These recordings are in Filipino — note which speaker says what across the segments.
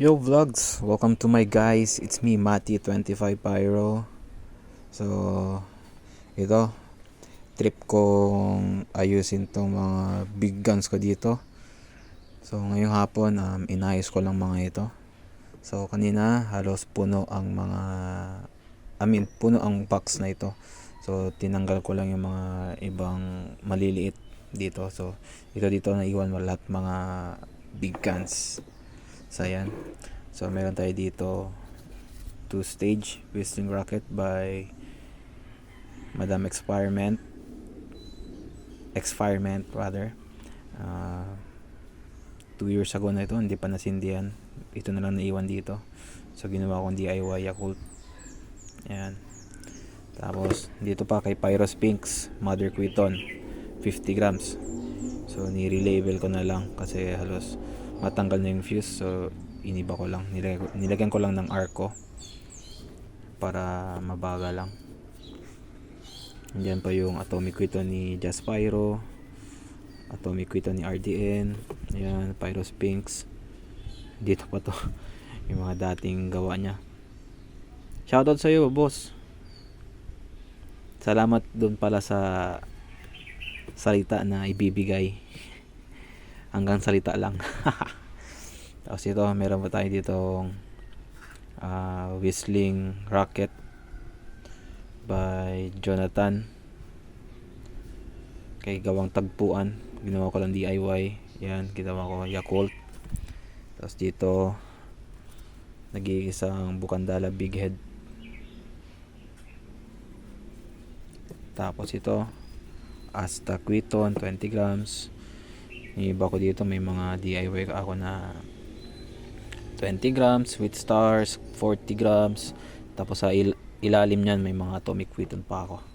Speaker 1: Yo vlogs, welcome to my guys. It's me Mati 25 Pyro. So ito, trip kong ayusin tong mga big guns ko dito. So ngayong hapon inayos ko lang mga ito. So kanina halos puno ang puno ang box na ito. So tinanggal ko lang yung mga ibang maliliit dito. So dito naiwan mo lahat mga big guns. So ayan. So meron tayo dito 2-stage whistling rocket by Madam Experiment rather. 2 years ago na ito, hindi pa nasindihan. Ito na lang naiwan dito. So ginawa kong DIY Yakult. Ayan. Tapos dito pa kay Pyrospinx Mother Quiton 50 grams. So ni-relabel ko na lang kasi halos matanggal na yung fuse. So iniba ko lang, nilagyan ko lang ng arco para mabaga lang. Diyan pa yung Atomic Quiton ni Jaspyro, Atomic Quiton ni RDN, ayan, Pyrospinx. Dito pa to yung mga dating gawa niya. Shoutout sa iyo, boss. Salamat doon pala sa salita na ibibigay. Hanggang salita lang. Tapos ito, meron pa tayo ditong whistling rocket by Jonathan, kay gawang tagpuan. Ginawa ko lang DIY. Yan, ginawa ko Yakult. Tapos dito nag-iisang Bukandala big head. Tapos ito Asta Quiton 20 grams. Iba ko dito, may mga DIY ako na 20 grams with stars, 40 grams. Tapos sa ilalim niyan may mga Atomic Quiton pa ako.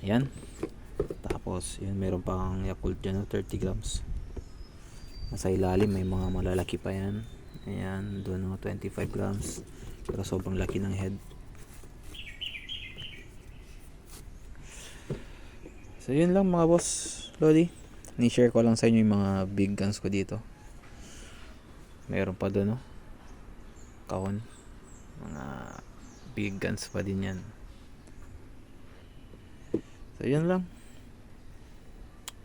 Speaker 1: Ayan. Tapos yun, meron pang Yakult dyan 30 grams. Nasa ilalim may mga malalaki pa yan. Ayan, doon 25 grams. Pero sobrang laki ng head. So yun lang mga boss Lodi. Ni-share ko lang sa inyo yung mga big guns ko dito. Meron pa doon kahon. Mga big guns pa din yan. So yun lang.